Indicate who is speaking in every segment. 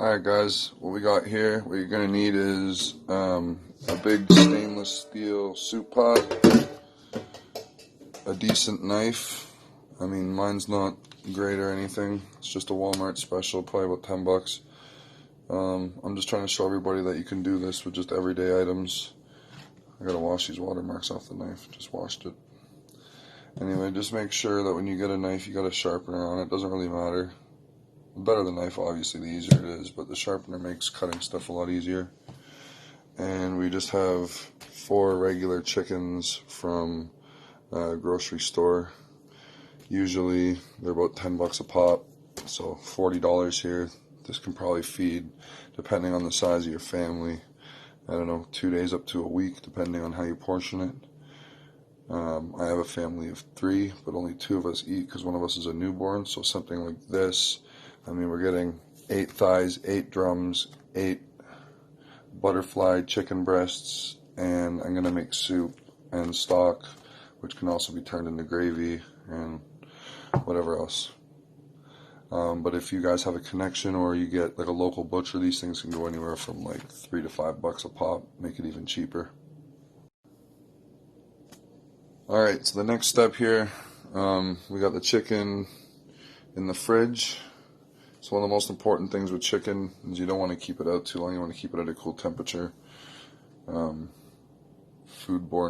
Speaker 1: Alright guys, what we got here, what you're going to need is a big stainless steel soup pot, a decent knife. I mean, mine's not great or anything, it's just a Walmart special, probably about 10 bucks. I'm just trying to show everybody that you can do this with just everyday items. I gotta wash these watermarks off the knife, just washed it. Anyway, just make sure that when you get a knife, you got a sharpener on it, doesn't really matter. The better the knife, obviously, the easier it is, but the sharpener makes cutting stuff a lot easier. And we just have 4 regular chickens from a grocery store. Usually they're about 10 bucks a pop, so $40 here. This can probably feed, depending on the size of your family, I don't know, 2 days up to a week, depending on how you portion it. I have a family of 3, but only 2 of us eat because one of us is a newborn, so something like this. I mean, we're getting 8 thighs, 8 drums, 8 butterfly chicken breasts, and I'm going to make soup and stock, which can also be turned into gravy and whatever else. But if you guys have a connection or you get like a local butcher, these things can go anywhere from like 3 to 5 bucks a pop, make it even cheaper. Alright, so the next step here, we got the chicken in the fridge. So one of the most important things with chicken is you don't want to keep it out too long. You want to keep it at a cool temperature. Foodborne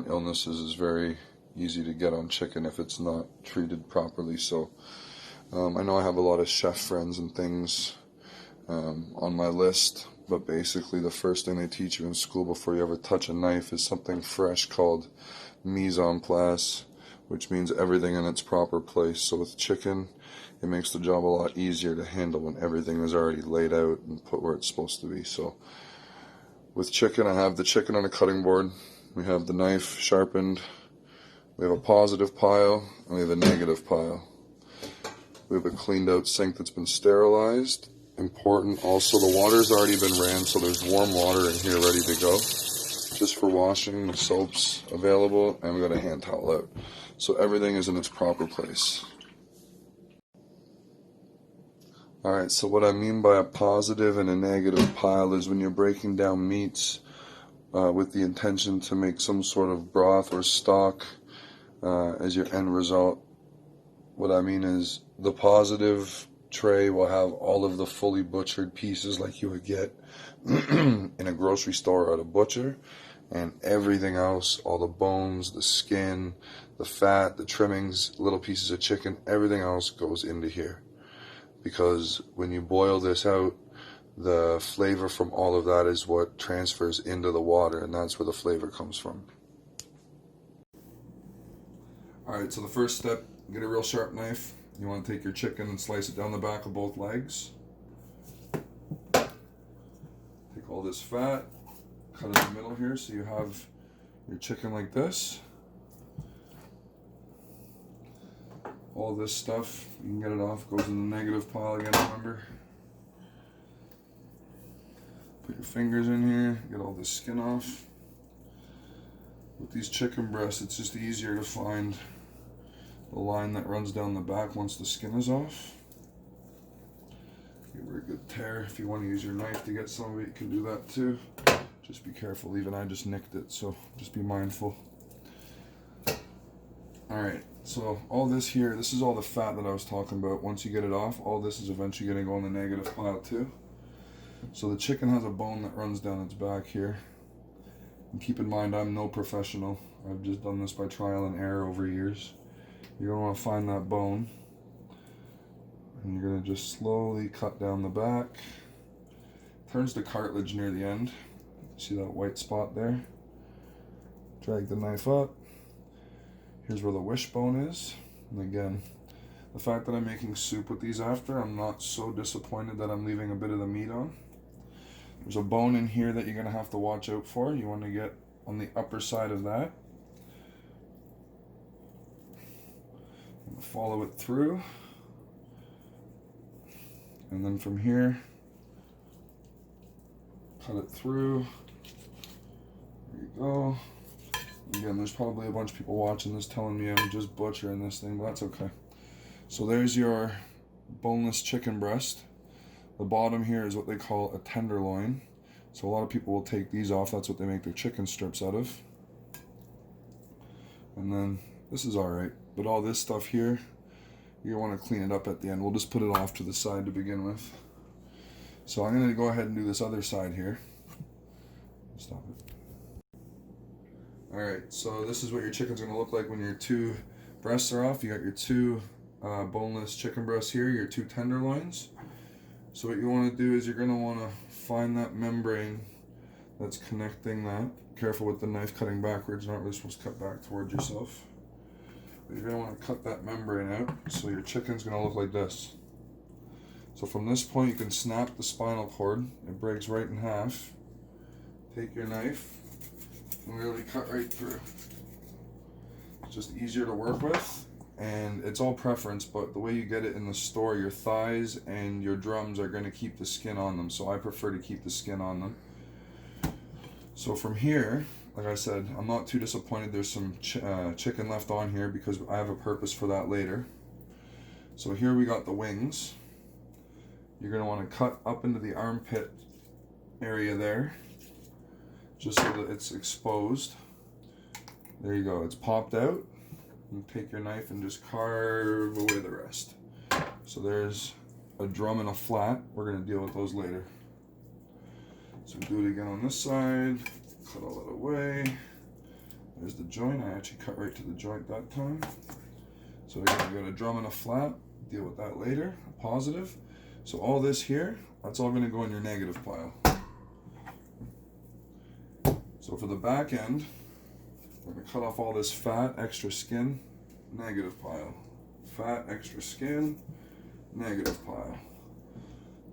Speaker 1: illnesses is very easy to get on chicken if it's not treated properly. So I know I have a lot of chef friends and things on my list, but basically the first thing they teach you in school before you ever touch a knife is something fresh called mise en place, which means everything in its proper place. So with chicken, it makes the job a lot easier to handle when everything is already laid out and put where it's supposed to be. So with chicken, I have the chicken on a cutting board. We have the knife sharpened. We have a positive pile, and we have a negative pile. We have a cleaned out sink that's been sterilized. Important also, the water's already been ran, so there's warm water in here ready to go. Just for washing, the soap's available, and we got a hand towel out. So everything is in its proper place. Alright, so what I mean by a positive and a negative pile is when you're breaking down meats with the intention to make some sort of broth or stock as your end result. What I mean is the positive tray will have all of the fully butchered pieces like you would get in a grocery store or at a butcher, and everything else, all the bones, the skin, the fat, the trimmings, little pieces of chicken, everything else goes into here. Because when you boil this out, the flavor from all of that is what transfers into the water, and that's where the flavor comes from. Alright, so the first step, get a real sharp knife. You want to take your chicken and slice it down the back of both legs. Take all this fat, cut in the middle here so you have your chicken like this. All this stuff, you can get it off, goes in the negative pile again, remember. Put your fingers in here, get all the skin off. With these chicken breasts, it's just easier to find the line that runs down the back once the skin is off. Give her a good tear. If you want to use your knife to get some of it, you can do that too. Just be careful, even I just nicked it, so just be mindful. Alright, so all this here, this is all the fat that I was talking about. Once you get it off, all this is eventually going to go in the negative pile too. So the chicken has a bone that runs down its back here. And keep in mind, I'm no professional. I've just done this by trial and error over years. You're going to want to find that bone. And you're going to just slowly cut down the back. Turns to cartilage near the end. See that white spot there? Drag the knife up. Here's where the wishbone is. And again, the fact that I'm making soup with these after, I'm not so disappointed that I'm leaving a bit of the meat on. There's a bone in here that you're going to have to watch out for. You want to get on the upper side of that. And follow it through. And then from here, cut it through. There you go. Again, there's probably a bunch of people watching this telling me I'm just butchering this thing, but that's okay. So there's your boneless chicken breast. The bottom here is what they call a tenderloin. So a lot of people will take these off. That's what they make their chicken strips out of. And then this is alright. But all this stuff here, you want to clean it up at the end. We'll just put it off to the side to begin with. So I'm going to go ahead and do this other side here. Stop it. Alright, so this is what your chicken's going to look like when your two breasts are off. You got your two boneless chicken breasts here, your two tenderloins. So what you want to do is you're going to want to find that membrane that's connecting that. Careful with the knife cutting backwards, you're not really supposed to cut back towards yourself. But you're going to want to cut that membrane out, so your chicken's going to look like this. So from this point you can snap the spinal cord, it breaks right in half. Take your knife and really cut right through. It's just easier to work with. And it's all preference, but the way you get it in the store, your thighs and your drums are going to keep the skin on them. So I prefer to keep the skin on them. So from here, like I said, I'm not too disappointed there's some chicken left on here because I have a purpose for that later. So here we got the wings. You're going to want to cut up into the armpit area there, just so that it's exposed. There you go, it's popped out. You take your knife and just carve away the rest. So there's a drum and a flat. We're going to deal with those later. So do it again on this side. Cut all that away. There's the joint. I actually cut right to the joint that time. So again, we got a drum and a flat. Deal with that later. A positive. So all this here, that's all going to go in your negative pile. So for the back end, we're going to cut off all this fat, extra skin, negative pile. Fat, extra skin, negative pile.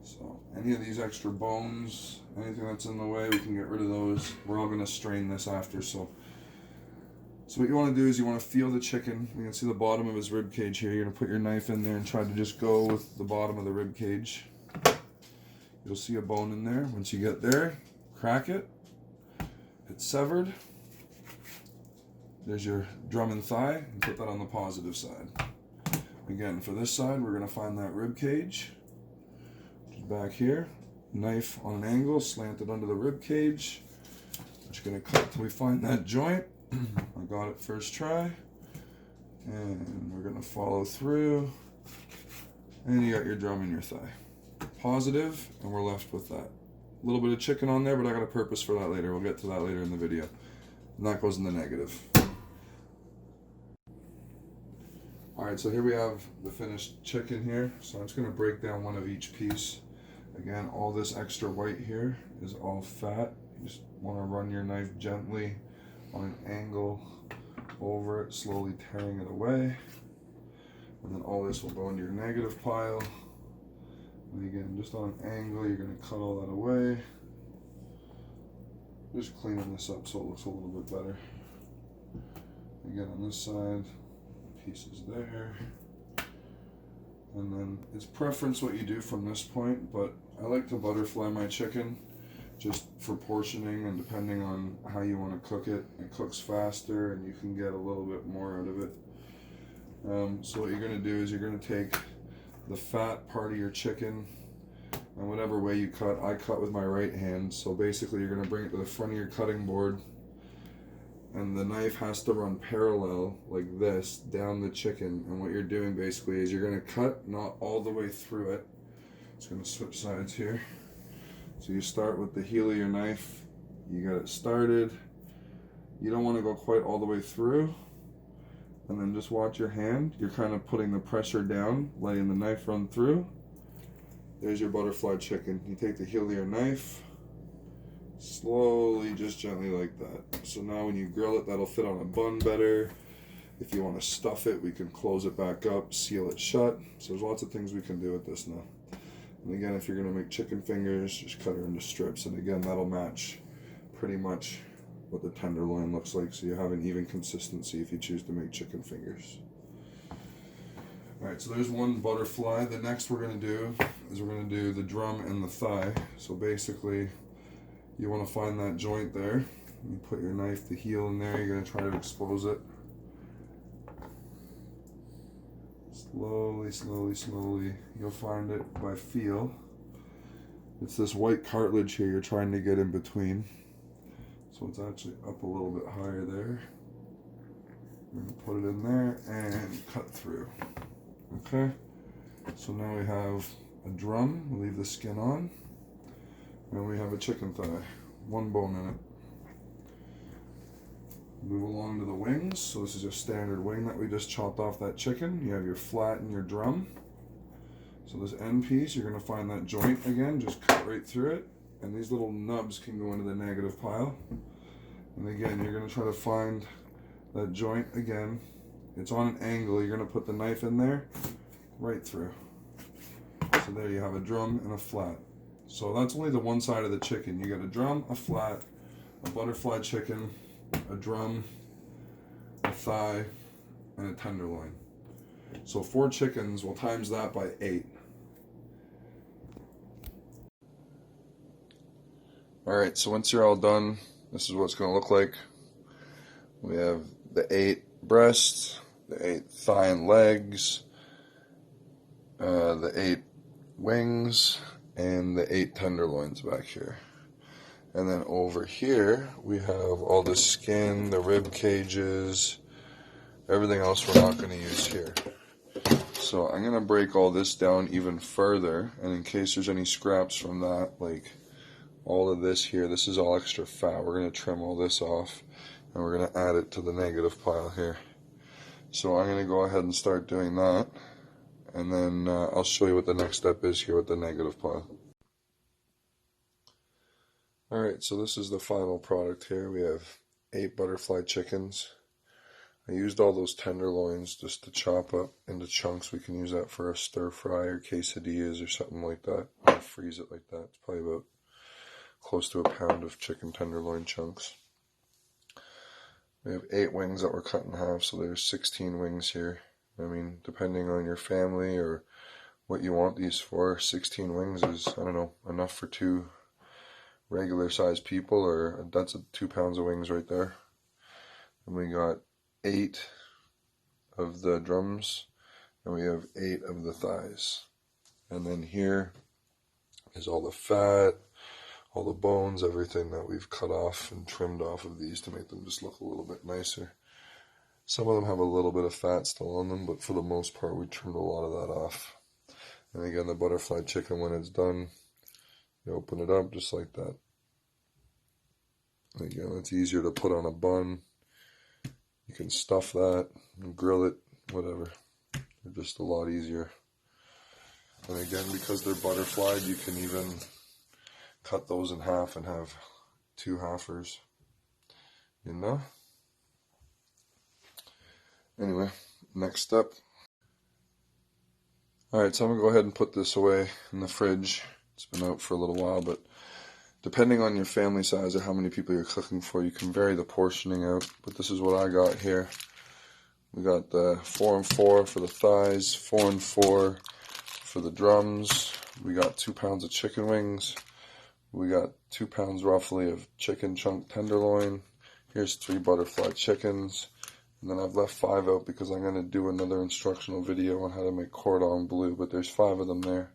Speaker 1: So any of these extra bones, anything that's in the way, we can get rid of those. We're all going to strain this after. So what you want to do is you want to feel the chicken. You can see the bottom of his rib cage here. You're going to put your knife in there and try to just go with the bottom of the rib cage. You'll see a bone in there. Once you get there, crack it. It's severed. There's your drum and thigh, and put that on the positive side. Again, for this side, we're going to find that rib cage, which is back here. Knife on an angle, slanted under the rib cage. I'm just going to cut till we find that joint. I got it first try. And we're going to follow through. And you got your drum and your thigh. Positive, and we're left with that. A little bit of chicken on there, but I got a purpose for that later. We'll get to that later in the video. And that goes in the negative. Alright, so here we have the finished chicken here. So I'm just going to break down one of each piece. Again, all this extra white here is all fat. You just want to run your knife gently on an angle over it, slowly tearing it away. And then all this will go into your negative pile. And again, just on an angle, you're going to cut all that away. Just cleaning this up so it looks a little bit better. Again, on this side, pieces there. And then it's preference what you do from this point, but I like to butterfly my chicken just for portioning and depending on how you want to cook it. It cooks faster and you can get a little bit more out of it. So what you're going to do is you're going to take the fat part of your chicken, and whatever way you cut, I cut with my right hand. So basically you're going to bring it to the front of your cutting board, and the knife has to run parallel like this down the chicken. And what you're doing basically is you're going to cut not all the way through it. Just going to switch sides here. So you start with the heel of your knife, you got it started. You don't want to go quite all the way through. And then just watch your hand. You're kind of putting the pressure down, letting the knife run through. There's your butterfly chicken. You take the heel of your knife, slowly, just gently like that. So now when you grill it, that'll fit on a bun better. If you want to stuff it, we can close it back up, seal it shut. So there's lots of things we can do with this now. And again, if you're going to make chicken fingers, just cut her into strips. And again, that'll match pretty much what the tenderloin looks like, so you have an even consistency if you choose to make chicken fingers. Alright, so there's one butterfly. The next we're going to do is we're going to do the drum and the thigh. So basically, you want to find that joint there. You put your knife, the heel in there, you're going to try to expose it. Slowly, slowly, slowly. You'll find it by feel. It's this white cartilage here you're trying to get in between. So it's actually up a little bit higher there. We're going to put it in there and cut through. Okay, so now we have a drum. We'll leave the skin on. And we have a chicken thigh, one bone in it. Move along to the wings. So this is your standard wing that we just chopped off that chicken. You have your flat and your drum. So this end piece, you're going to find that joint again, just cut right through it. And these little nubs can go into the negative pile. And again, you're going to try to find that joint again. It's on an angle. You're going to put the knife in there, right through. So there you have a drum and a flat. So that's only the one side of the chicken. You got a drum, a flat, a butterfly chicken, a drum, a thigh, and a tenderloin. So 4 chickens, we'll times that by 8. Alright, so once you're all done, this is what it's going to look like. We have the 8 breasts, the 8 thigh and legs, the 8 wings, and the 8 tenderloins back here. And then over here, we have all the skin, the rib cages, everything else we're not going to use here. So I'm going to break all this down even further, and in case there's any scraps from that, like all of this here, this is all extra fat. We're going to trim all this off, and we're going to add it to the negative pile here. So I'm going to go ahead and start doing that, and then I'll show you what the next step is here with the negative pile. Alright, so this is the final product here. We have 8 butterfly chickens. I used all those tenderloins just to chop up into chunks. We can use that for a stir fry or quesadillas or something like that. I'll freeze it like that. It's probably about close to a pound of chicken tenderloin chunks. We have 8 wings that were cut in half, so there's 16 wings here. I mean, depending on your family or what you want these for, 16 wings is, I don't know, enough for 2 regular sized people, or that's 2 pounds of wings right there. And we got 8 of the drums, and we have 8 of the thighs. And then here is all the fat, all the bones, everything that we've cut off and trimmed off of these to make them just look a little bit nicer. Some of them have a little bit of fat still on them, but for the most part we trimmed a lot of that off. And again, the butterfly chicken, when it's done, you open it up just like that. Again, it's easier to put on a bun. You can stuff that and grill it, whatever. They're just a lot easier. And again, because they're butterflied, you can even cut those in half and have 2 halfers. You know? Anyway, next step. Alright, so I'm going to go ahead and put this away in the fridge. It's been out for a little while, but depending on your family size or how many people you're cooking for, you can vary the portioning out. But this is what I got here. We got the 4 and 4 for the thighs, 4 and 4 for the drums. We got 2 pounds of chicken wings. We got 2 pounds roughly of chicken chunk tenderloin. Here's 3 butterfly chickens. And then I've left 5 out because I'm going to do another instructional video on how to make cordon bleu, but there's 5 of them there.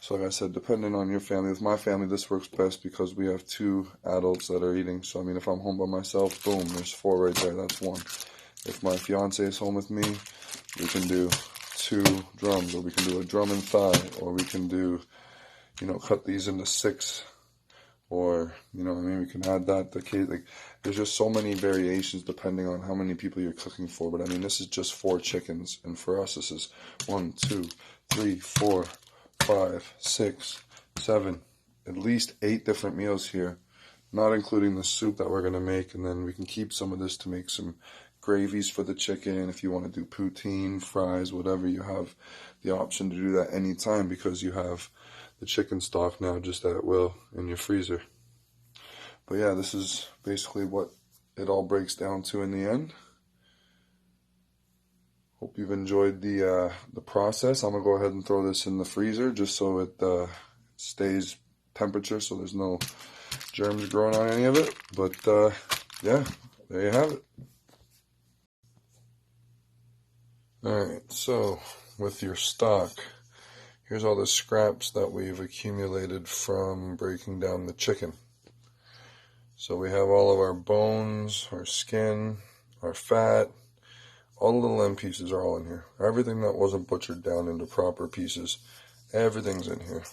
Speaker 1: So like I said, depending on your family, with my family this works best because we have 2 adults that are eating. So I mean, if I'm home by myself, boom, there's 4 right there, that's 1. If my fiance is home with me, we can do 2 drums, or we can do a drum and thigh, or we can do, you know, cut these into 6, or, you know what I mean, we can add that to cake. Like, there's just so many variations depending on how many people you're cooking for. But I mean, this is just 4 chickens, and for us this is 1, 2, 3, 4, 5, 6, 7, at least 8 different meals here, not including the soup that we're going to make. And then we can keep some of this to make some gravies for the chicken. If you want to do poutine, fries, whatever, you have the option to do that anytime because you have the chicken stock now just at will in your freezer. But yeah, this is basically what it all breaks down to in the end. Hope you've enjoyed the process. I'm going to go ahead and throw this in the freezer just so it stays temperature, so there's no germs growing on any of it. But yeah, there you have it. Alright, so with your stock, here's all the scraps that we've accumulated from breaking down the chicken. So we have all of our bones, our skin, our fat, all the little end pieces are all in here. Everything that wasn't butchered down into proper pieces, everything's in here.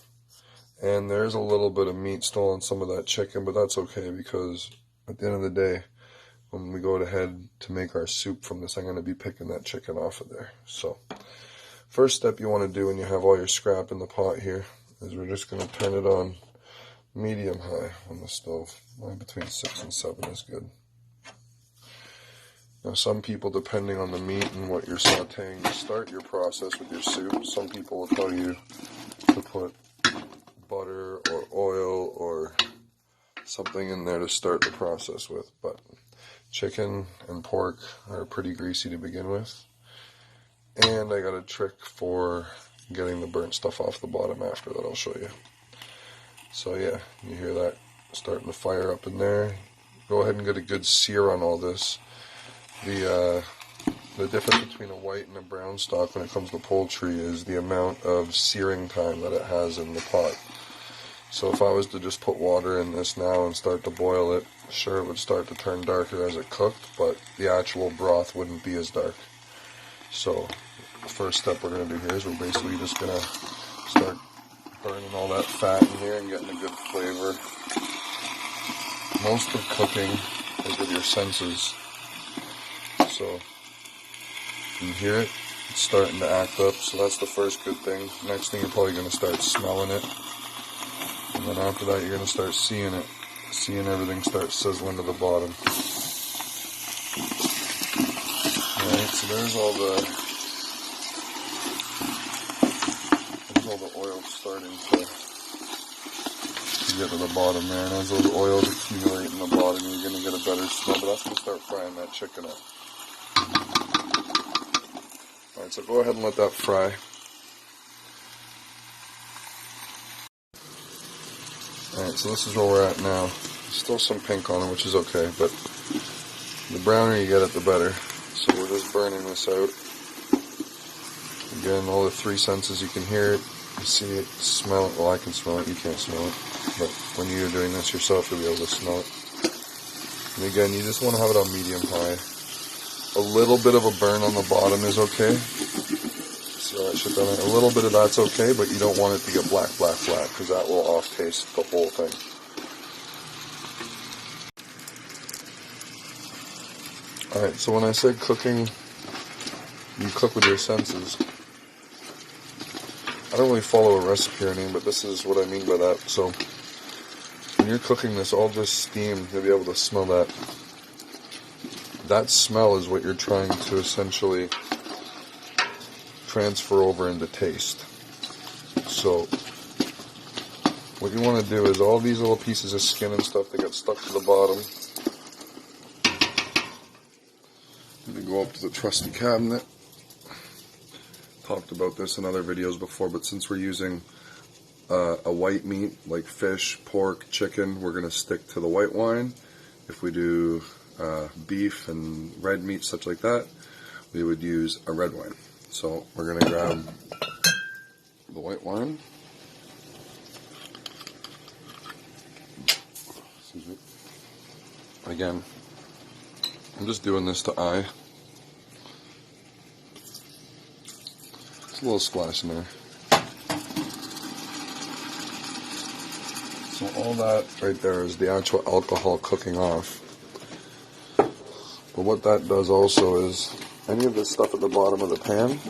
Speaker 1: And there's a little bit of meat still on some of that chicken, but that's okay because at the end of the day, when we go ahead to make our soup from this, I'm going to be picking that chicken off of there. So, first step you want to do when you have all your scrap in the pot here is we're just going to turn it on medium high on the stove. Between 6 and 7 is good. Now, some people, depending on the meat and what you're sauteing to start your process with your soup, some people will tell you to put butter or oil or something in there to start the process with, but chicken and pork are pretty greasy to begin with, and I got a trick for getting the burnt stuff off the bottom after that I'll show you. So yeah, you hear that starting to fire up in there. Go ahead and get a good sear on all this. The difference between a white and a brown stock when it comes to poultry is the amount of searing time that it has in the pot. So if I was to just put water in this now and start to boil it, sure, it would start to turn darker as it cooked, but the actual broth wouldn't be as dark. So the first step we're going to do here is we're basically just going to start burning all that fat in here and getting a good flavor. Most of cooking is with your senses. So you hear it, it's starting to act up, so that's the first good thing. Next thing, you're probably going to start smelling it. And then after that, you're going to start seeing it. Seeing everything start sizzling to the bottom. Alright, so there's all the oil starting to get to the bottom there. And as those oils accumulate in the bottom, you're going to get a better smell. But that's going to start frying that chicken up. Alright, so go ahead and let that fry. Alright, so this is where we're at now. Still some pink on it, which is okay, but the browner you get it, the better. So we're just burning this out. Again, all the 3 senses, you can hear it, you see it, smell it. Well, I can smell it, you can't smell it. But when you're doing this yourself, you'll be able to smell it. And again, you just want to have it on medium high. A little bit of a burn on the bottom is okay. See all that shit down there? A little bit of that's okay, but you don't want it to get black, because that will off-taste the whole thing. Alright, so when I said cooking, you cook with your senses. I don't really follow a recipe or anything, but this is what I mean by that. So when you're cooking this, all this steam, you'll be able to smell that. That smell is what you're trying to essentially transfer over into taste. So what you want to do is all these little pieces of skin and stuff that get stuck to the bottom, and go up to the trusty cabinet. Talked about this in other videos before, but since we're using a white meat like fish, pork, chicken, we're going to stick to the white wine. If we do beef and red meat, such like that, we would use a red wine. So we're going to grab the white wine. Excuse me. Again, I'm just doing this to eye. Just a little splash in there. So all that right there is the actual alcohol cooking off. But what that does also is any of this stuff at the bottom of the pan,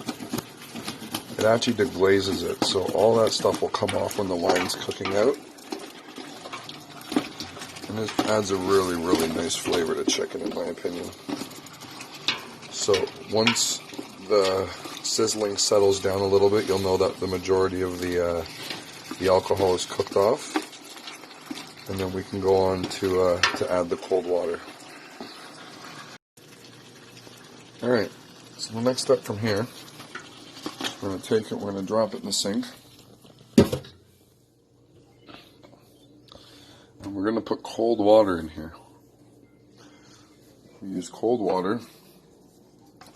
Speaker 1: it actually deglazes it. So all that stuff will come off when the wine's cooking out. And it adds a really, really nice flavor to chicken, in my opinion. So once the sizzling settles down a little bit, you'll know that the majority of the alcohol is cooked off. And then we can go on to add the cold water. Alright, so the next step from here, we're going to take it, we're going to drop it in the sink. And we're going to put cold water in here. We use cold water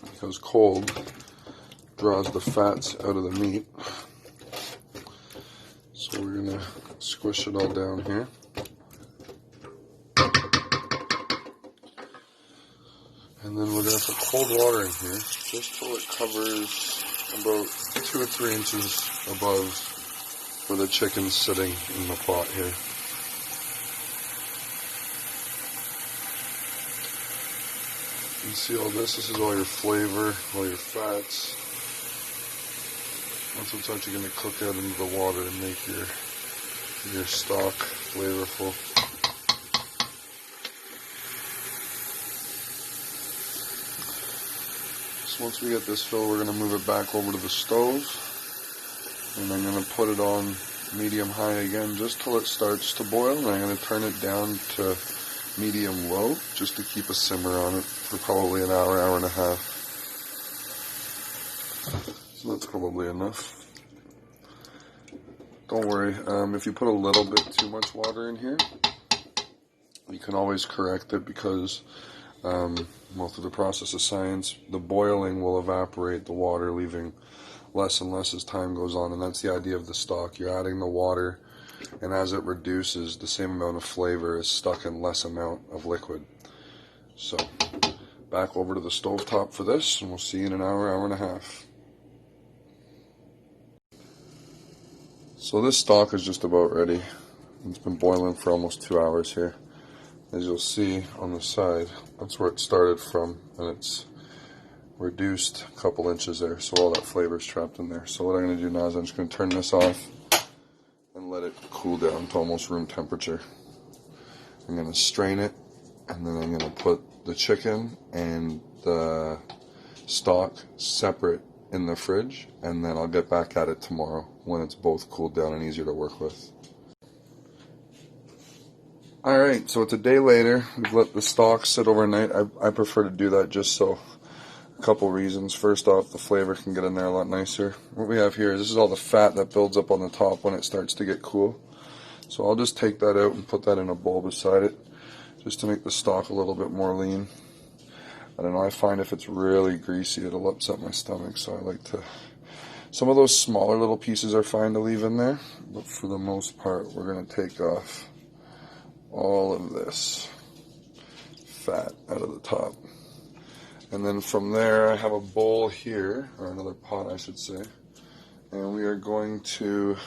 Speaker 1: because cold draws the fats out of the meat. So we're gonna squish it all down here. And then we're gonna put cold water in here just till it covers about 2 or 3 inches above where the chicken's sitting in the pot here. You see all this? This is all your flavor, all your fats. That's what's actually going to cook out into the water and make your stock flavorful. So once we get this filled, we're going to move it back over to the stove. And I'm going to put it on medium-high again just till it starts to boil. And I'm going to turn it down to medium-low just to keep a simmer on it for probably an hour, hour and a half. So that's probably enough. Don't worry, if you put a little bit too much water in here, you can always correct it because well, through the process of science, the boiling will evaporate the water, leaving less and less as time goes on, and that's the idea of the stock. You're adding the water, and as it reduces, the same amount of flavor is stuck in less amount of liquid. So, back over to the stovetop for this, and we'll see you in an hour, hour and a half. So this stock is just about ready. It's been boiling for almost 2 hours here. As you'll see on the side, that's where it started from, and it's reduced a couple inches there, so all that flavor is trapped in there. So what I'm going to do now is I'm just going to turn this off and let it cool down to almost room temperature. I'm going to strain it, and then I'm going to put the chicken and the stock separate in the fridge, and then I'll get back at it tomorrow when it's both cooled down and easier to work with. Alright, so it's a day later. We've let the stock sit overnight. I prefer to do that just so, a couple reasons. First off, the flavor can get in there a lot nicer. What we have here is this is all the fat that builds up on the top when it starts to get cool. So I'll just take that out and put that in a bowl beside it, just to make the stock a little bit more lean. I don't know, I find if it's really greasy, it'll upset my stomach, so I like to... Some of those smaller little pieces are fine to leave in there, but for the most part, we're going to take off all of this fat out of the top. And then from there, I have a bowl here, or another pot I should say, and we are going to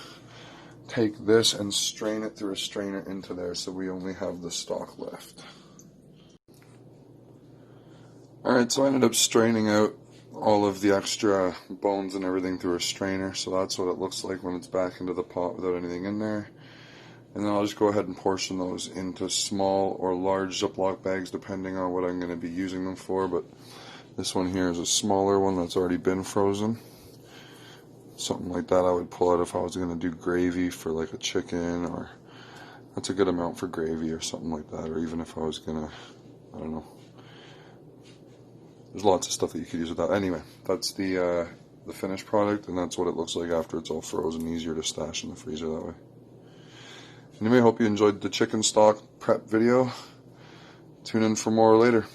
Speaker 1: take this and strain it through a strainer into there so we only have the stock left. Alright, so I ended up straining out all of the extra bones and everything through a strainer, so that's what it looks like when it's back into the pot without anything in there. And then I'll just go ahead and portion those into small or large Ziploc bags depending on what I'm going to be using them for, but this one here is a smaller one that's already been frozen. Something like that I would pull out if I was going to do gravy for like a chicken, or that's a good amount for gravy or something like that, or even if I was going to, I don't know. There's lots of stuff that you could use with that. Anyway, that's the finished product, and that's what it looks like after it's all frozen. Easier to stash in the freezer that way. Anyway, hope you enjoyed the chicken stock prep video. Tune in for more later.